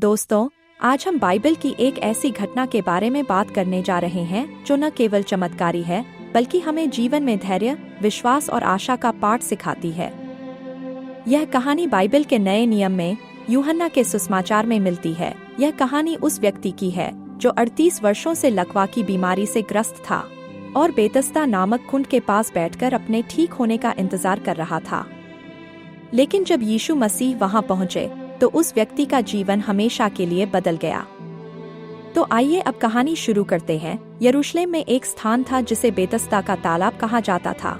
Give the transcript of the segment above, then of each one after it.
दोस्तों, आज हम बाइबल की एक ऐसी घटना के बारे में बात करने जा रहे हैं जो न केवल चमत्कारी है बल्कि हमें जीवन में धैर्य, विश्वास और आशा का पाठ सिखाती है। यह कहानी बाइबल के नए नियम में यूहन्ना के सुसमाचार में मिलती है। यह कहानी उस व्यक्ति की है जो 38 वर्षों से लकवा की बीमारी से ग्रस्त था और बेतस्दा नामक कुंड के पास बैठकर अपने ठीक होने का इंतजार कर रहा था। लेकिन जब यीशु मसीह वहां पहुंचे तो उस व्यक्ति का जीवन हमेशा के लिए बदल गया। तो आइए अब कहानी शुरू करते हैं। यरूशलेम में एक स्थान था जिसे बेतस्दा का तालाब कहा जाता था।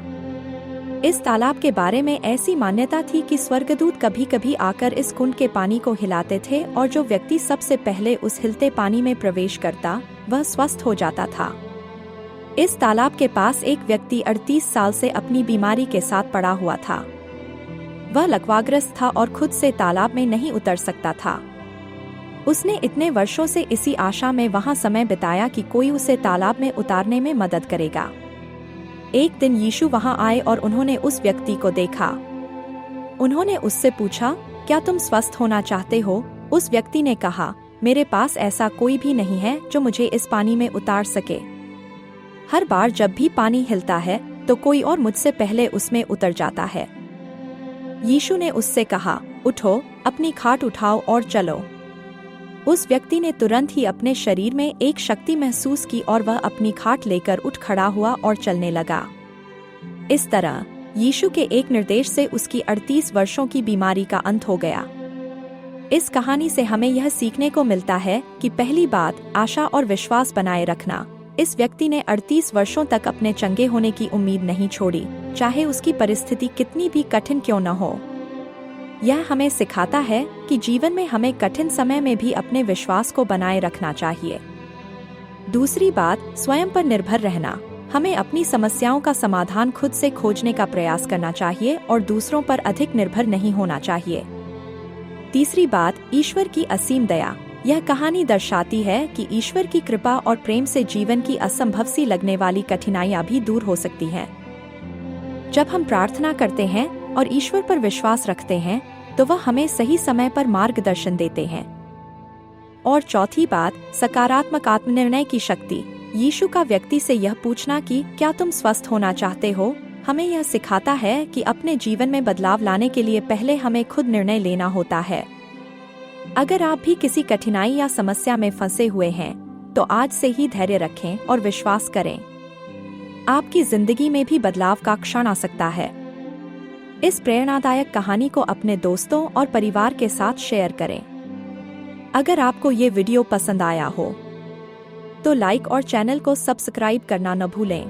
इस तालाब के बारे में ऐसी मान्यता थी कि स्वर्गदूत कभी कभी आकर इस कुंड के पानी को हिलाते थे और जो व्यक्ति सबसे पहले उस हिलते पानी में प्रवेश करता वह स्वस्थ हो जाता था। इस तालाब के पास एक व्यक्ति 38 साल से अपनी बीमारी के साथ पड़ा हुआ था। वह लकवाग्रस्त था और खुद से तालाब में नहीं उतर सकता था। उसने इतने वर्षों से इसी आशा में वहां समय बिताया कि कोई उसे तालाब में उतारने में मदद करेगा। एक दिन यीशु वहां आए और उन्होंने उस व्यक्ति को देखा। उन्होंने उससे पूछा, क्या तुम स्वस्थ होना चाहते हो? उस व्यक्ति ने कहा, मेरे पास ऐसा कोई भी नहीं है जो मुझे इस पानी में उतार सके। हर बार जब भी पानी हिलता है तो कोई और मुझसे पहले उसमें उतर जाता है। यीशु ने उससे कहा, उठो, अपनी खाट उठाओ और चलो। उस व्यक्ति ने तुरंत ही अपने शरीर में एक शक्ति महसूस की और वह अपनी खाट लेकर उठ खड़ा हुआ और चलने लगा। इस तरह यीशु के एक निर्देश से उसकी 38 वर्षों की बीमारी का अंत हो गया। इस कहानी से हमें यह सीखने को मिलता है कि पहली बात, आशा और विश्वास बनाए रखना। इस व्यक्ति ने 38 वर्षों तक अपने चंगे होने की उम्मीद नहीं छोड़ी, चाहे उसकी परिस्थिति कितनी भी कठिन क्यों न हो। यह हमें सिखाता है कि जीवन में हमें कठिन समय में भी अपने विश्वास को बनाए रखना चाहिए। दूसरी बात, स्वयं पर निर्भर रहना। हमें अपनी समस्याओं का समाधान खुद से खोजने का प्रयास करना चाहिए और दूसरों पर अधिक निर्भर नहीं होना चाहिए। तीसरी बात, ईश्वर की असीम दया। यह कहानी दर्शाती है कि ईश्वर की कृपा और प्रेम से जीवन की असंभव सी लगने वाली कठिनाइयां भी दूर हो सकती हैं। जब हम प्रार्थना करते हैं और ईश्वर पर विश्वास रखते हैं तो वह हमें सही समय पर मार्गदर्शन देते हैं। और चौथी बात, सकारात्मक आत्मनिर्णय की शक्ति। यीशु का व्यक्ति से यह पूछना कि क्या तुम स्वस्थ होना चाहते हो, हमें यह सिखाता है कि अपने जीवन में बदलाव लाने के लिए पहले हमें खुद निर्णय लेना होता है। अगर आप भी किसी कठिनाई या समस्या में फंसे हुए हैं तो आज से ही धैर्य रखें और विश्वास करें। आपकी जिंदगी में भी बदलाव का क्षण आ सकता है। इस प्रेरणादायक कहानी को अपने दोस्तों और परिवार के साथ शेयर करें। अगर आपको ये वीडियो पसंद आया हो तो लाइक और चैनल को सब्सक्राइब करना न भूलें।